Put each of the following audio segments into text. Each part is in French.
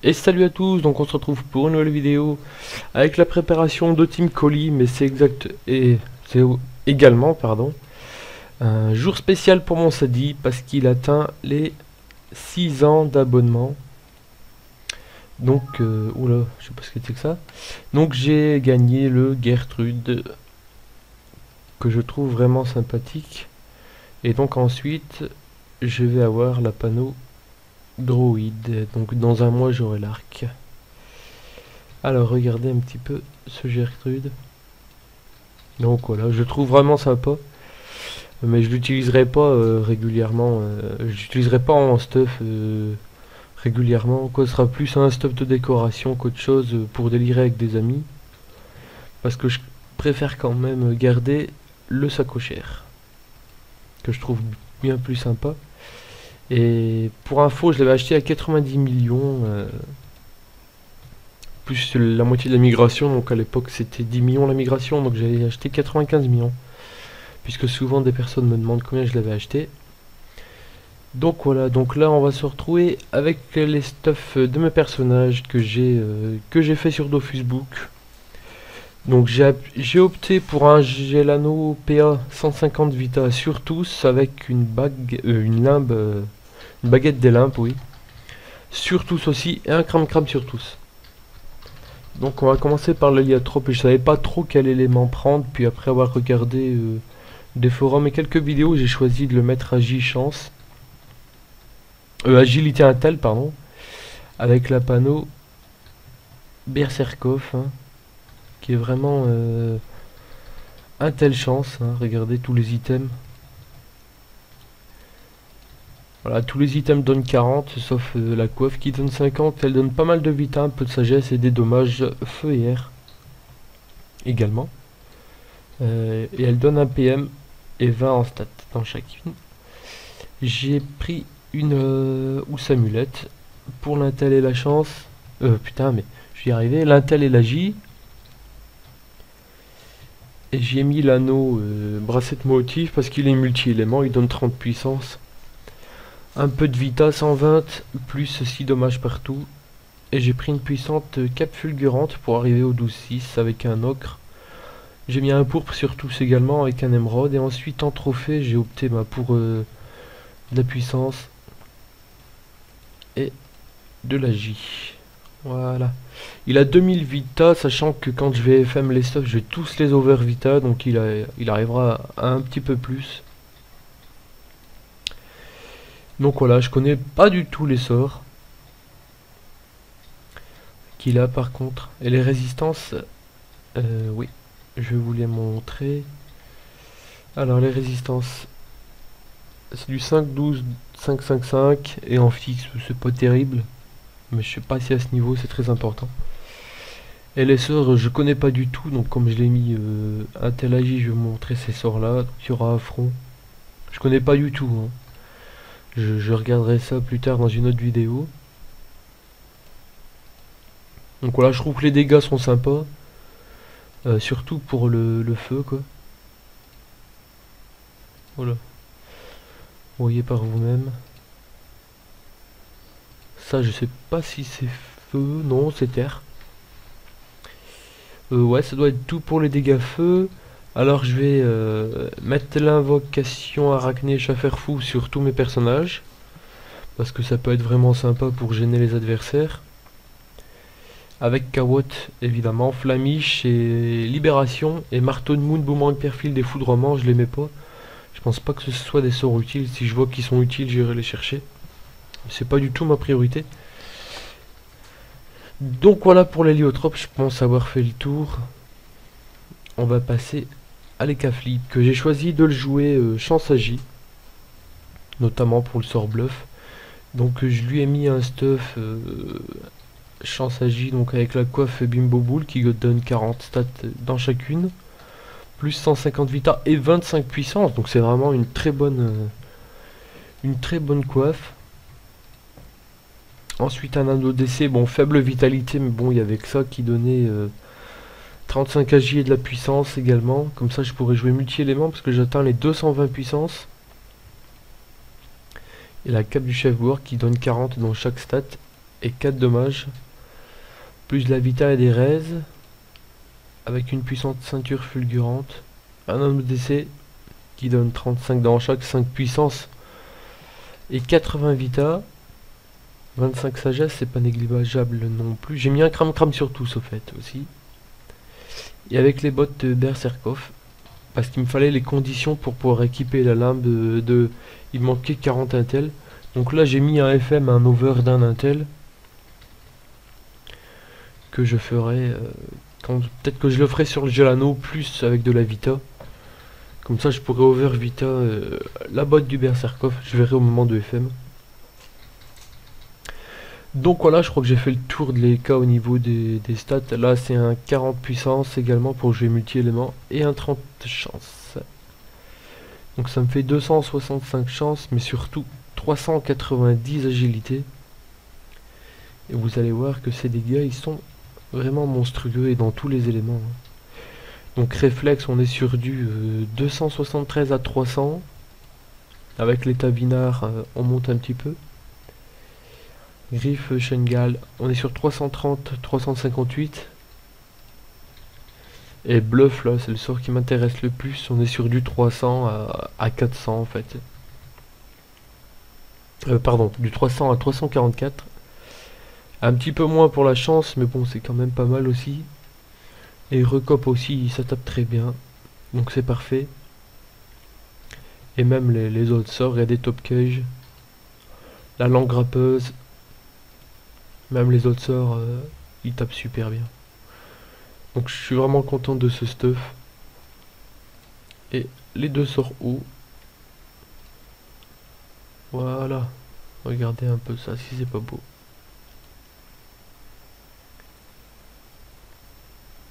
Et salut à tous, donc on se retrouve pour une nouvelle vidéo avec la préparation de Team Collie, mais c'est exact et c'est également un jour spécial pour mon Sadi parce qu'il atteint les 6 ans d'abonnement. Donc oula, je sais pas ce que c'est que ça. Donc j'ai gagné le Gertrude que je trouve vraiment sympathique. Et donc ensuite je vais avoir la panneau droïde. Donc dans un mois j'aurai l'arc. Alors regardez un petit peu ce Gertrude. Donc voilà, je le trouve vraiment sympa. Mais je l'utiliserai pas régulièrement. J'utiliserai pas en stuff régulièrement. Quoi, ce sera plus un stuff de décoration qu'autre chose pour délirer avec des amis. Parce que je préfère quand même garder le sacochère. Que je trouve bien plus sympa. Et pour info, je l'avais acheté à 90 millions. Plus la moitié de la migration. Donc à l'époque c'était 10 millions la migration. Donc j'avais acheté 95 millions. Puisque souvent des personnes me demandent combien je l'avais acheté. Donc voilà, donc là on va se retrouver avec les stuffs de mes personnages que j'ai fait sur DofusBook. Donc j'ai opté pour un Gelano PA 150 Vita sur tous avec une bague, une limbe, une baguette des limbes, oui. Sur tous aussi et un cram sur tous. Donc on va commencer par l'héliatrope et je savais pas trop quel élément prendre, puis après avoir regardé des forums et quelques vidéos, j'ai choisi de le mettre à J-Chance. Agilité Intel, pardon. Avec la panneau Berserkov, hein, qui est vraiment Intel Chance. Hein, regardez tous les items. Voilà, tous les items donnent 40, sauf la coiffe qui donne 50. Elle donne pas mal de vita, un peu de sagesse et des dommages feu et air. Également. Et elle donne un PM et 20 en stats dans chacune. J'ai pris une Samulette pour l'intel et la chance. Putain, mais je vais y arriver. L'intel et la J. Et j'ai mis l'anneau bracelet motif parce qu'il est multi-élément, il donne 30 puissance. Un peu de vita 120, plus 6 dommages partout. Et j'ai pris une puissante cape fulgurante pour arriver au 12-6 avec un ocre. J'ai mis un pourpre sur tous également avec un émeraude. Et ensuite en trophée j'ai opté pour de la puissance et de la J. Voilà. Il a 2000 vita, sachant que quand je vais FM les stuff, je vais tous les over vita, donc il arrivera à un petit peu plus. Donc voilà, je connais pas du tout les sorts qu'il a par contre. Et les résistances, oui, je vais vous les montrer. Alors les résistances, c'est du 5, 12, 5, 5, 5, et en fixe, c'est pas terrible. Mais je sais pas si à ce niveau c'est très important. Et les sorts je connais pas du tout, donc comme je l'ai mis Intel AJ, je vais vous montrer ces sorts là. Il y aura affront. Je connais pas du tout. Hein. Je regarderai ça plus tard dans une autre vidéo. Donc voilà, je trouve que les dégâts sont sympas. Surtout pour le feu quoi. Voilà. Vous voyez par vous-même. Ça je sais pas si c'est feu, non c'est terre. Ouais, ça doit être tout pour les dégâts feu. Alors je vais mettre l'invocation arachné fou sur tous mes personnages. Parce que ça peut être vraiment sympa pour gêner les adversaires. Avec Kawot évidemment, Flamiche et Libération. Et Marteau de Moon, Boomerang Perfil, des foudrements, je les mets pas. Je pense pas que ce soit des sorts utiles. Si je vois qu'ils sont utiles, j'irai les chercher. C'est pas du tout ma priorité. Donc voilà pour l'héliotrope, je pense avoir fait le tour. On va passer à l'Ekafli, que j'ai choisi de le jouer chance J, notamment pour le sort bluff. Donc je lui ai mis un stuff chance J, donc avec la coiffe Bimbo Boule qui donne 40 stats dans chacune, plus 150 vita et 25 puissance, donc c'est vraiment une très bonne coiffe. Ensuite un anneau d'essai, bon faible vitalité, mais bon il y avait que ça qui donnait 35 AJ et de la puissance également. Comme ça je pourrais jouer multi-éléments parce que j'atteins les 220 puissances. Et la cape du chef bourg qui donne 40 dans chaque stat. et 4 dommages. Plus de la vita et des raises. Avec une puissante ceinture fulgurante. Un homme d'essai qui donne 35 dans chaque, 5 puissance et 80 vita. 25 sagesse, c'est pas négligeable non plus. J'ai mis un cram sur tous au fait aussi. Et avec les bottes de Berserkov. Parce qu'il me fallait les conditions pour pouvoir équiper la lame de... Il manquait 40 intel. Donc là j'ai mis un FM, un over d'un intel. Que je ferai... peut-être que je le ferai sur le Gelano plus avec de la Vita. Comme ça je pourrais over Vita la botte du Berserkov. Je verrai au moment de FM. Donc voilà, je crois que j'ai fait le tour de l'EK au niveau des stats. Là c'est un 40 puissance également pour jouer multi-éléments et un 30 chance. Donc ça me fait 265 chances, mais surtout 390 agilité. Et vous allez voir que ces dégâts ils sont vraiment monstrueux et dans tous les éléments. Donc réflexe, on est sur du 273 à 300. Avec l'état binard, on monte un petit peu. Griffe Shengal, on est sur 330, 358. Et bluff là, c'est le sort qui m'intéresse le plus. On est sur du 300 à 400 en fait. Pardon, du 300 à 344. Un petit peu moins pour la chance, mais bon, c'est quand même pas mal aussi. Et recop aussi, ça tape très bien. Donc c'est parfait. Et même les autres sorts, il y a des top cage. La langue grappeuse. Même les autres sorts, ils tapent super bien. Donc je suis vraiment content de ce stuff. Et les deux sorts haut. Voilà. Regardez un peu ça, si c'est pas beau.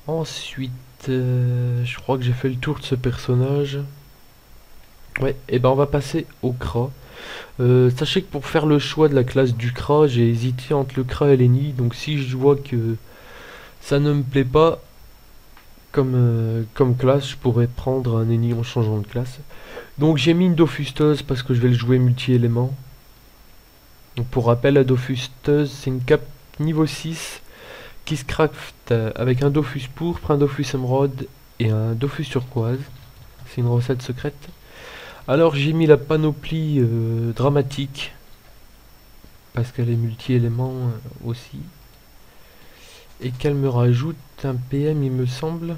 Ensuite, je crois que j'ai fait le tour de ce personnage. Ouais, et ben on va passer au Kra. Sachez que pour faire le choix de la classe du Kra, j'ai hésité entre le Kra et l'Eni. Donc si je vois que ça ne me plaît pas comme classe, je pourrais prendre un Eni en changeant de classe. Donc j'ai mis une Dofusteuse parce que je vais le jouer multi-élément. Donc pour rappel, la Dofusteuse, c'est une cape niveau 6 qui se craft avec un Dofus pourpre, un Dofus émeraude et un Dofus turquoise. C'est une recette secrète. Alors j'ai mis la panoplie dramatique parce qu'elle est multi-élément aussi. Et qu'elle me rajoute un PM, il me semble.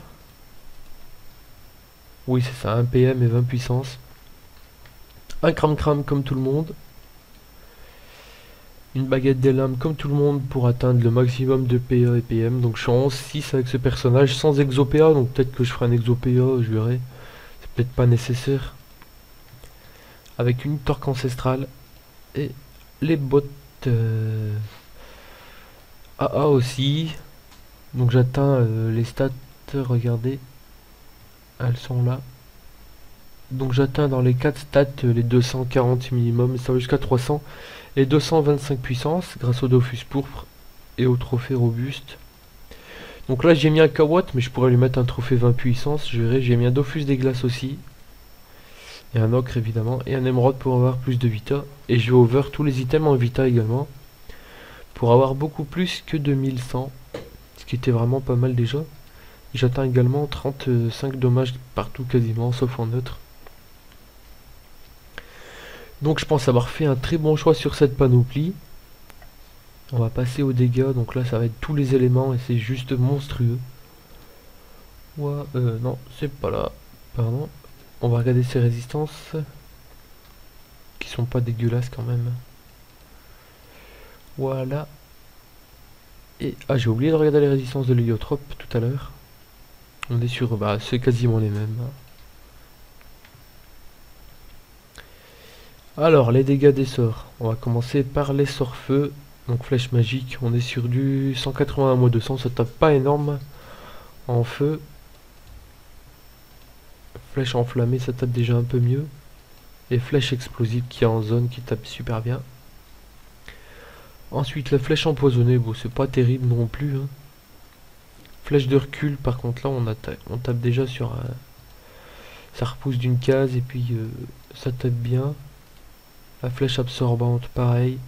Oui, c'est ça, un PM et 20 puissance. Un cram comme tout le monde. Une baguette des lames comme tout le monde pour atteindre le maximum de PA et PM. Donc je suis en 11-6 avec ce personnage sans exo PA. Donc peut-être que je ferai un exo PA, je verrai. C'est peut-être pas nécessaire. Avec une torque ancestrale. Et les bottes AA aussi. Donc j'atteins les stats, regardez. Elles sont là. Donc j'atteins dans les 4 stats les 240 minimum. Ça va jusqu'à 300. Et 225 puissance grâce au Dofus pourpre et au trophée robuste. Donc là j'ai mis un Kawatt, mais je pourrais lui mettre un trophée 20 puissance. Je verrai, j'ai mis un Dofus des glaces aussi. Et un ocre évidemment. Et un émeraude pour avoir plus de vita. Et je vais over tous les items en vita également. Pour avoir beaucoup plus que 2100. Ce qui était vraiment pas mal déjà. J'atteins également 35 dommages partout quasiment, sauf en neutre. Donc je pense avoir fait un très bon choix sur cette panoplie. On va passer aux dégâts. Donc là ça va être tous les éléments et c'est juste monstrueux. Ouais, non, c'est pas là. Pardon. On va regarder ces résistances. Qui sont pas dégueulasses quand même. Voilà. Et ah, j'ai oublié de regarder les résistances de l'héliotrope tout à l'heure. On est sur, bah c'est quasiment les mêmes. Alors les dégâts des sorts. On va commencer par les sorts feu. Donc flèche magique. On est sur du 181 à 200. Ça tape pas énorme en feu. Flèche enflammée, ça tape déjà un peu mieux. Et flèche explosive qui est en zone qui tape super bien. Ensuite la flèche empoisonnée. Bon c'est pas terrible non plus. Hein. Flèche de recul, par contre là on tape déjà sur ça repousse d'une case et puis ça tape bien. La flèche absorbante pareil.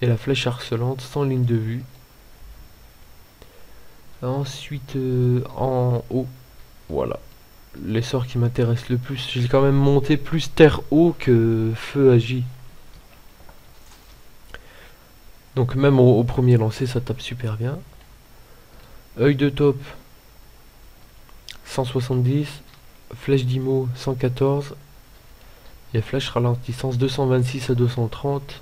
et la flèche harcelante sans ligne de vue. Ensuite, en haut, voilà. Les sorts qui m'intéressent le plus. J'ai quand même monté plus terre haut que feu agi. Donc même au premier lancer, ça tape super bien. Œil de taupe, 170. Flèche d'Imo, 114. Et flèche ralentissance, 226 à 230.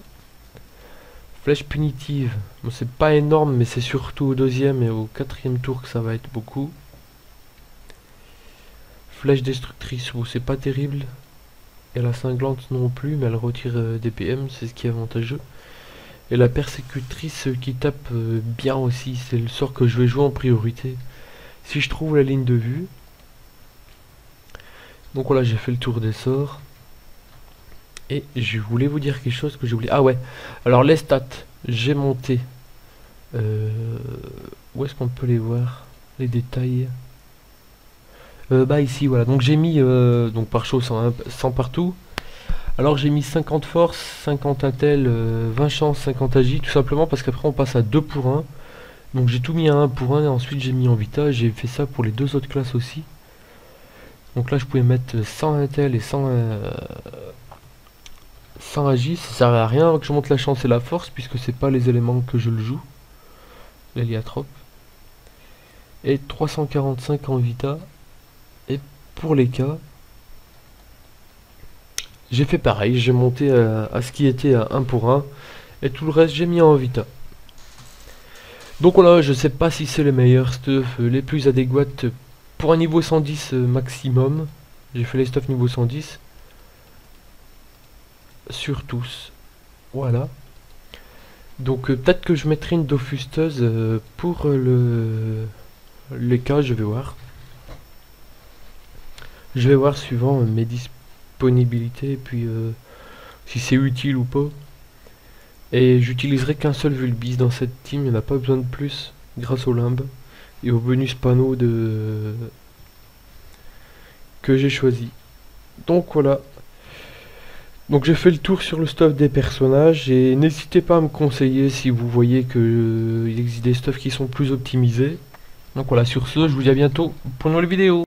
Flèche punitive, bon, c'est pas énorme, mais c'est surtout au deuxième et au quatrième tour que ça va être beaucoup. Flèche destructrice, bon, c'est pas terrible. Et la cinglante non plus, mais elle retire des PM, c'est ce qui est avantageux. Et la persécutrice qui tape bien aussi, c'est le sort que je vais jouer en priorité. Si je trouve la ligne de vue. Donc voilà, j'ai fait le tour des sorts. Et je voulais vous dire quelque chose que j'ai oublié. Ah ouais, alors les stats, j'ai monté. Où est-ce qu'on peut les voir? Les détails. Bah ici, voilà. Donc j'ai mis, donc par chose 100 partout. Alors j'ai mis 50 force, 50 intel, 20 chance, 50 agi, tout simplement parce qu'après on passe à 2 pour 1. Donc j'ai tout mis à 1 pour 1 et ensuite j'ai mis en vita. J'ai fait ça pour les deux autres classes aussi. Donc là je pouvais mettre 100 intel et 100 agi, ça sert à rien que je monte la chance et la force puisque c'est pas les éléments que je le joue. L'héliatrope. Et 345 en vita. Et pour les cas, j'ai fait pareil, j'ai monté à ce qui était à 1 pour 1. Et tout le reste j'ai mis en vita. Donc voilà, je sais pas si c'est les meilleurs stuff, les plus adéquates pour un niveau 110 maximum. J'ai fait les stuff niveau 110. Sur tous. Voilà. Donc peut-être que je mettrai une dofusteuse pour les cas, je vais voir. Je vais voir suivant mes disponibilités et puis si c'est utile ou pas. Et j'utiliserai qu'un seul Vulbis dans cette team, il n'y en a pas besoin de plus grâce au limbe et au bonus panneau que j'ai choisi. Donc voilà. Donc j'ai fait le tour sur le stuff des personnages et n'hésitez pas à me conseiller si vous voyez que il existe des stuffs qui sont plus optimisés. Donc voilà, sur ce, je vous dis à bientôt pour une nouvelle vidéo.